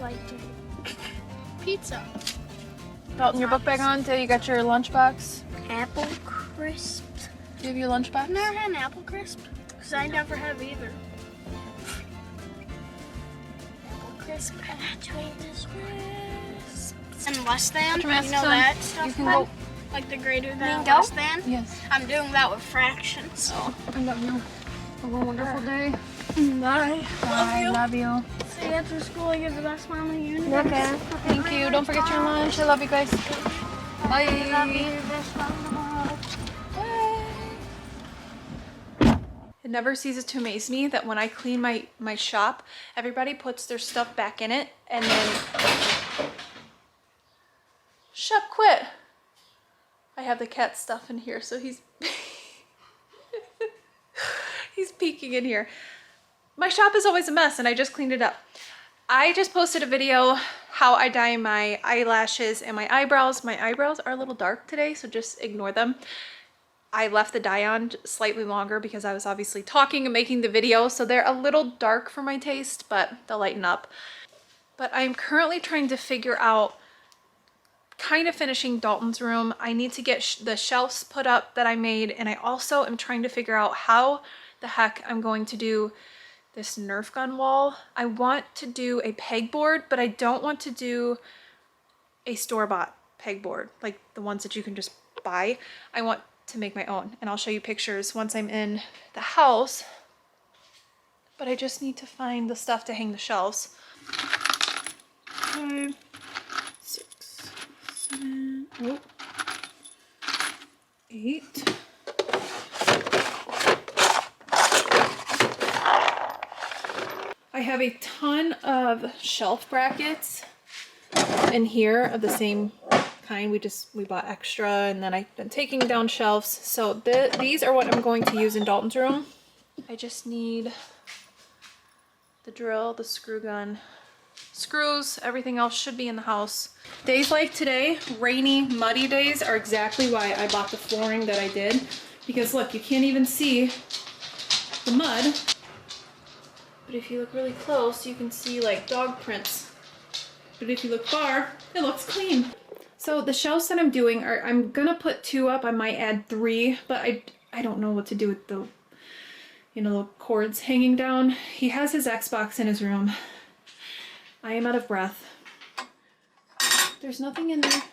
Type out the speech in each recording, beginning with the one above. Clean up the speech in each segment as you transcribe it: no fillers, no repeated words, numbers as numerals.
like to pizza. Dalton, your book bag on till you got your lunchbox. Apple crisp. Do you have your lunchbox? I've never had an apple crisp because I never have either. Apple crisp. And less than, you know that stuff, you can go. like the greater than, Go? less than. Yes. I'm doing that with fractions. Oh, I love you. Have a wonderful day. Bye. Bye. Love you. See you after school. You're the best mom in the universe. Okay. Thank you. Don't forget your lunch. I love you guys. Bye. I love you, the best mom in the world. It never ceases to amaze me that when I clean my shop, everybody puts their stuff back in it and then... Shep, quit! I have the cat stuff in here, so he's... he's peeking in here. My shop is always a mess and I just cleaned it up. I just posted a video how I dye my eyelashes and my eyebrows. My eyebrows are a little dark today, so just ignore them. I left the dye on slightly longer because I was obviously talking and making the video, so they're a little dark for my taste, but they'll lighten up. But I'm currently trying to figure out, kind of finishing Dalton's room. I need to get the shelves put up that I made, and I also am trying to figure out how the heck I'm going to do this Nerf gun wall. I want to do a pegboard, but I don't want to do a store-bought pegboard, like the ones that you can just buy. I want to make my own, and I'll show you pictures once I'm in the house, but I just need to find the stuff to hang the shelves. 5, 6, 7, 8. I have a ton of shelf brackets in here of the same kind. We bought extra, and then I've been taking down shelves. So these are what I'm going to use in Dalton's room. I just need the drill, the screw gun, screws, everything else should be in the house. Days like today, rainy, muddy days, are exactly why I bought the flooring that I did. Because look, you can't even see the mud. But if you look really close, you can see like dog prints. But if you look far, it looks clean. So the shelves that I'm doing are, I'm gonna put 2 up. I might add 3, but I don't know what to do with the, you know, the cords hanging down. He has his Xbox in his room. I am out of breath. There's nothing in there.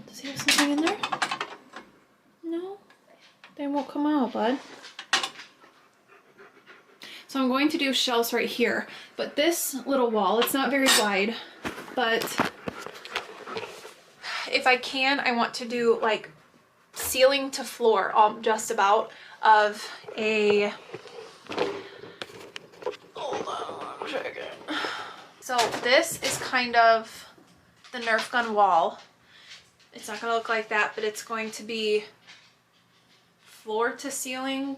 Does he have something in there? No? They won't come out, bud. So I'm going to do shelves right here, but this little wall, it's not very wide, but if I can, I want to do like ceiling to floor, just about, of a, hold on one second. So this is kind of the Nerf gun wall. It's not gonna look like that, but it's going to be floor to ceiling,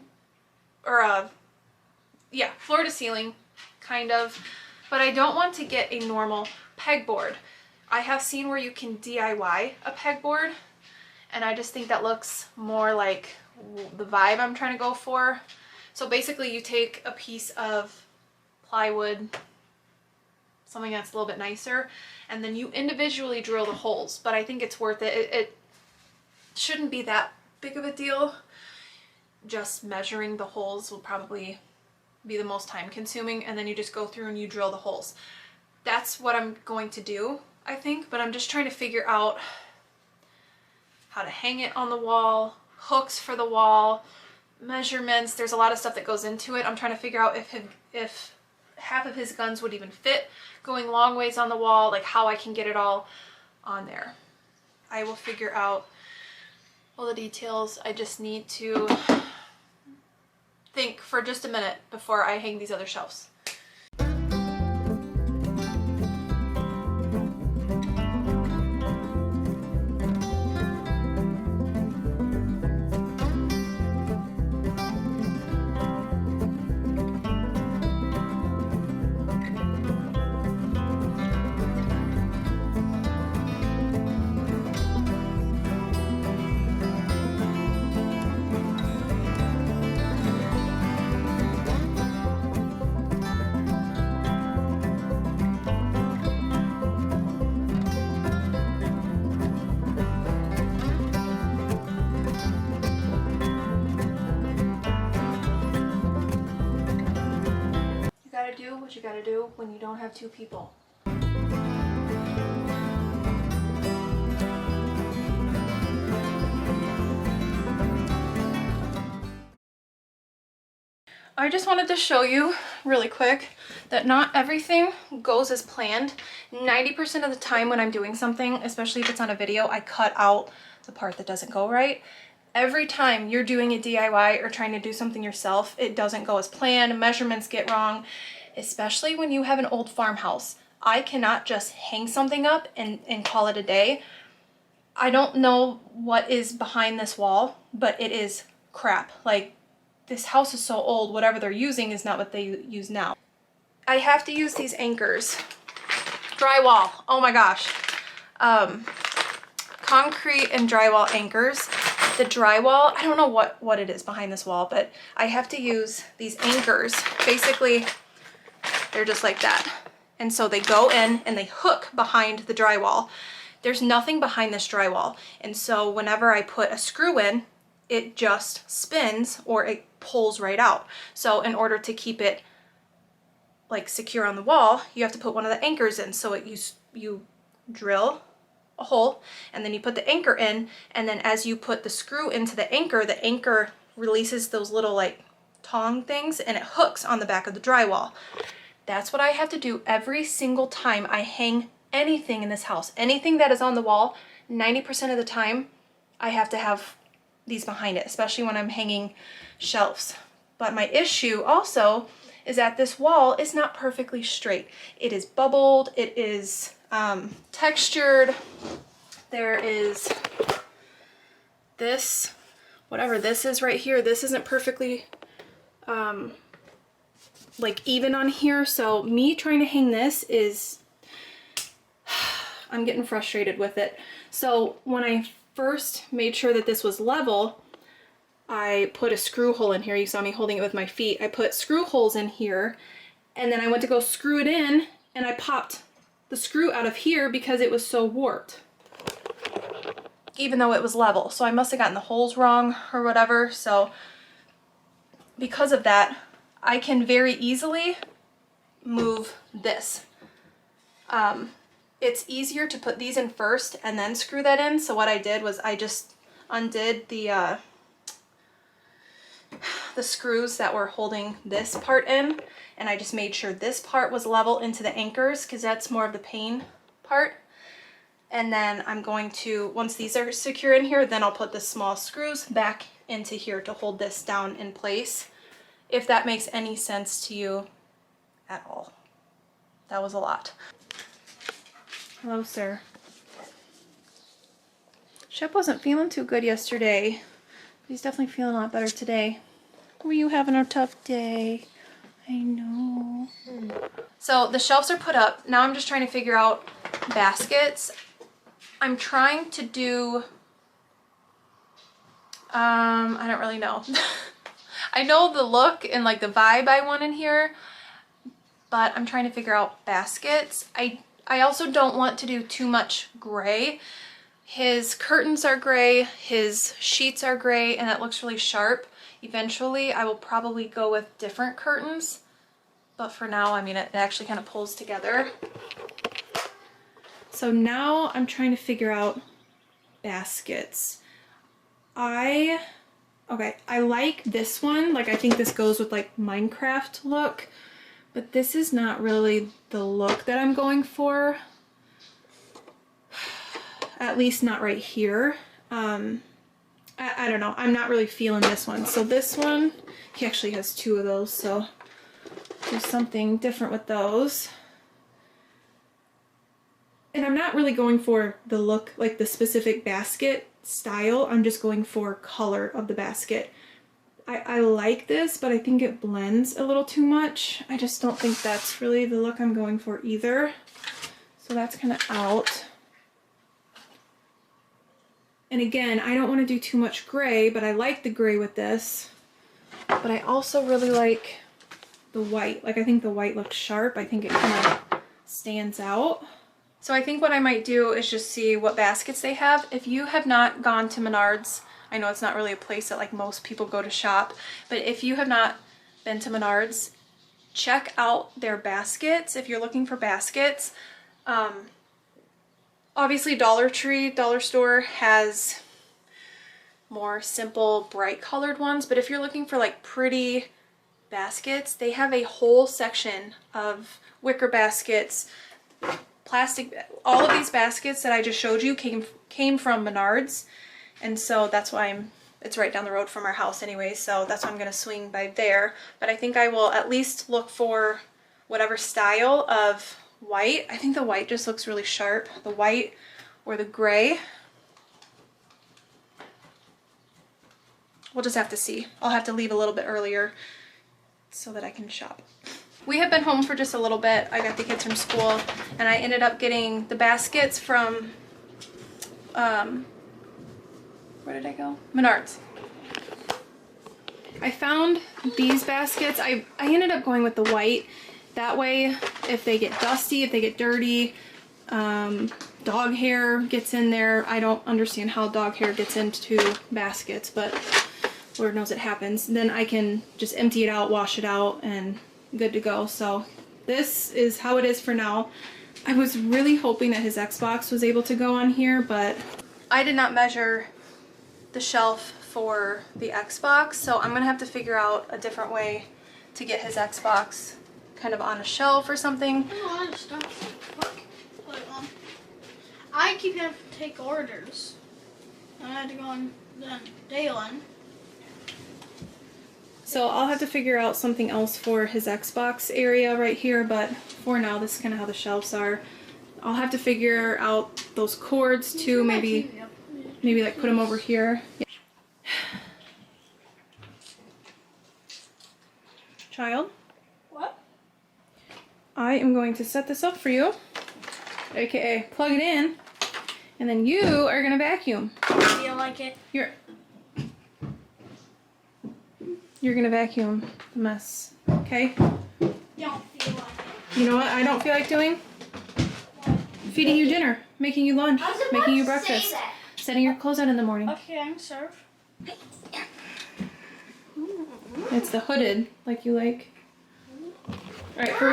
or yeah, floor to ceiling, kind of. But I don't want to get a normal pegboard. I have seen where you can DIY a pegboard, and I just think that looks more like the vibe I'm trying to go for. So basically you take a piece of plywood, something that's a little bit nicer, and then you individually drill the holes. But I think it's worth it. It shouldn't be that big of a deal. Just measuring the holes will probably be the most time consuming, and then you just go through and you drill the holes. That's what I'm going to do, I think, but I'm just trying to figure out how to hang it on the wall, hooks for the wall, measurements. There's a lot of stuff that goes into it. I'm trying to figure out if half of his guns would even fit going long ways on the wall, like how I can get it all on there. I will figure out all the details. I just need to think for just a minute before I hang these other shelves. gotta do what you gotta do when you don't have two people. I just wanted to show you really quick that not everything goes as planned. 90% of the time when I'm doing something, especially if it's on a video, I cut out the part that doesn't go right. Every time you're doing a DIY or trying to do something yourself, it doesn't go as planned, measurements get wrong, especially when you have an old farmhouse. I cannot just hang something up and call it a day. I don't know what is behind this wall, but it is crap. Like, this house is so old, whatever they're using is not what they use now. I have to use these anchors. Drywall, oh my gosh. Concrete and drywall anchors. The drywall, I don't know what it is behind this wall, but I have to use these anchors. Basically, they're just like that. And so they go in and they hook behind the drywall. There's nothing behind this drywall. And so whenever I put a screw in, it just spins or it pulls right out. So in order to keep it like secure on the wall, you have to put one of the anchors in. So you drill a hole and then you put the anchor in, and then as you put the screw into the anchor releases those little like tong things and it hooks on the back of the drywall. That's what I have to do every single time I hang anything in this house. Anything that is on the wall, 90% of the time I have to have these behind it, especially when I'm hanging shelves. But my issue also is that this wall is not perfectly straight. It is bubbled, it is textured. There is this, whatever this is right here, this isn't perfectly like even on here. So me trying to hang this is, I'm getting frustrated with it. So when I first made sure that this was level, I put a screw hole in here. You saw me holding it with my feet. I put screw holes in here, and then I went to go screw it in, and I popped the screw out of here because it was so warped, even though it was level. So I must have gotten the holes wrong or whatever. So because of that, I can very easily move this. It's easier to put these in first and then screw that in. So what I did was I just undid the screws that were holding this part in, and I just made sure this part was level into the anchors because that's more of the pain part. And then I'm going to, once these are secure in here, then I'll put the small screws back into here to hold this down in place, if that makes any sense to you at all. That was a lot. Hello, sir. Shep wasn't feeling too good yesterday. He's definitely feeling a lot better today. Were you having a tough day? I know. So the shelves are put up. Now I'm just trying to figure out baskets. I'm trying to do, I don't really know. I know the look and like the vibe I want in here, but I'm trying to figure out baskets. I also don't want to do too much gray. His curtains are gray, his sheets are gray, and that looks really sharp. Eventually, I will probably go with different curtains, but for now, I mean, it actually kind of pulls together. So now I'm trying to figure out baskets. I like this one. Like, I think this goes with like Minecraft look, but this is not really the look that I'm going for. At least not right here. I don't know. I'm not really feeling this one. So this one, he actually has two of those, so do something different with those. And I'm not really going for the look, like the specific basket style. I'm just going for color of the basket. I like this, but I think it blends a little too much. I just don't think that's really the look I'm going for either. So that's kind of out. And again, I don't want to do too much gray, but I like the gray with this. But I also really like the white. Like, I think the white looks sharp. I think it kind of stands out. So I think what I might do is just see what baskets they have. If you have not gone to Menards, I know it's not really a place that like most people go to shop, but if you have not been to Menards, check out their baskets if you're looking for baskets. Obviously Dollar Tree, Dollar Store has more simple, bright colored ones, but if you're looking for like pretty baskets, they have a whole section of wicker baskets, plastic. All of these baskets that I just showed you came from Menards, and so that's why it's right down the road from our house anyway, so that's why I'm gonna swing by there. But I think I will at least look for whatever style of white. I think the white just looks really sharp, the white or the gray. We'll just have to see. I'll have to leave a little bit earlier so that I can shop. We have been home for just a little bit. I got the kids from school, and I ended up getting the baskets from, where did I go? Menards. I found these baskets. I ended up going with the white. That way, if they get dusty, if they get dirty, dog hair gets in there. I don't understand how dog hair gets into baskets, but Lord knows it happens. Then I can just empty it out, wash it out, and good to go. So this is how it is for now. I was really hoping that his Xbox was able to go on here, but I did not measure the shelf for the Xbox, so I'm gonna have to figure out a different way to get his Xbox kind of on a shelf or something. There's a lot of stuff. Look. I keep having to take orders. I had to go on the day one. So I'll have to figure out something else for his Xbox area right here, but for now, this is kind of how the shelves are. I'll have to figure out those cords too, maybe like put them over here. Yeah. Child? What? I am going to set this up for you, aka plug it in, and then you are gonna vacuum. I feel like it. You're gonna vacuum the mess, okay? Don't feel like it. You know what I don't feel like doing? What? Feeding you dinner, making you lunch, I was about making you to say breakfast, that. setting your clothes out in the morning. Okay, I'm served. It's the hooded, like you like. Alright, for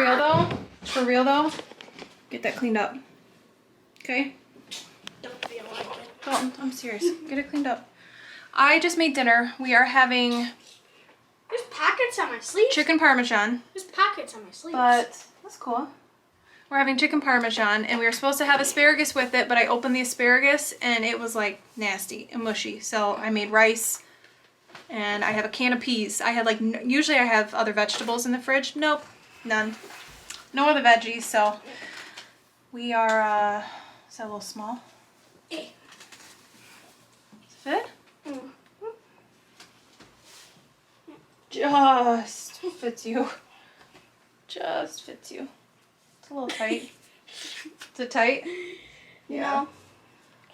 real though, get that cleaned up. Okay? Don't feel like it. Dalton, I'm serious. Get it cleaned up. I just made dinner. We are having There's pockets on my sleeves. chicken parmesan, There's pockets on my sleeves. but that's cool. We're having chicken parmesan, and we were supposed to have asparagus with it, but I opened the asparagus, and it was like nasty and mushy. So I made rice, and I have a can of peas. I had like, usually I have other vegetables in the fridge. Nope, none. No other veggies, so we are, is that a little small? Does it fit? Just fits you. Just fits you. It's a little tight. Is it tight? No.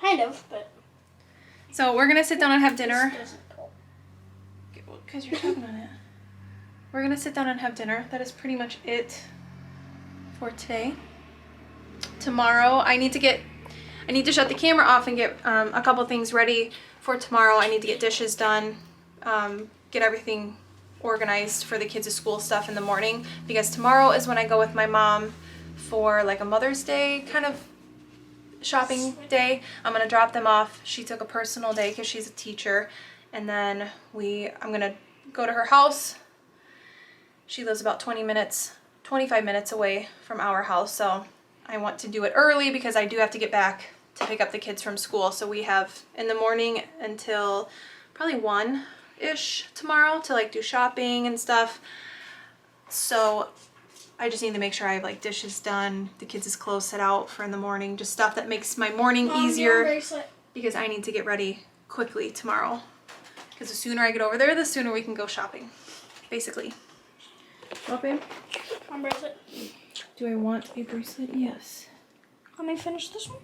Kind of, but. So we're gonna sit down and have dinner. This doesn't pull. Because you're tugging on it. We're gonna sit down and have dinner. That is pretty much it for today. Tomorrow I need to shut the camera off and get a couple things ready for tomorrow. I need to get dishes done, get everything organized for the kids' school stuff in the morning, because tomorrow is when I go with my mom for like a Mother's Day kind of shopping day. I'm gonna drop them off. She took a personal day because she's a teacher, and then I'm gonna go to her house. She lives about 25 minutes away from our house, so I want to do it early because I do have to get back to pick up the kids from school. So we have in the morning until probably 1-ish tomorrow to like do shopping and stuff. So I just need to make sure I have like dishes done, the kids' clothes set out for in the morning, just stuff that makes my morning easier, because I need to get ready quickly tomorrow. Because the sooner I get over there, the sooner we can go shopping, basically. What, babe? One bracelet. Do I want a bracelet? Yes. Let me finish this one.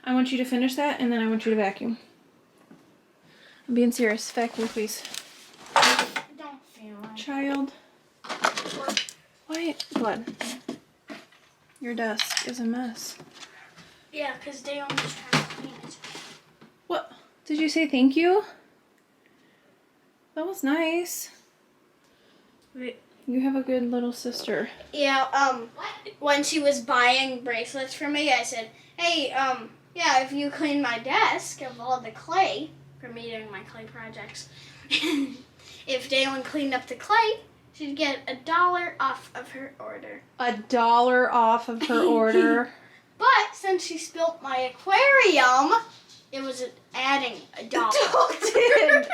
I want you to finish that, and then I want you to vacuum. I'm being serious. Vacuum, please. I don't feel like Child. What? Blood. Your desk is a mess. Yeah, because they almost trying to clean it. What? Did you say thank you? That was nice. Wait. You have a good little sister. Yeah, when she was buying bracelets for me, I said, hey, yeah, if you clean my desk of all the clay for me doing my clay projects, if Dalen cleaned up the clay, she'd get $1 off of her order. $1 off of her order. But since she spilt my aquarium, it was adding $1. Dalton!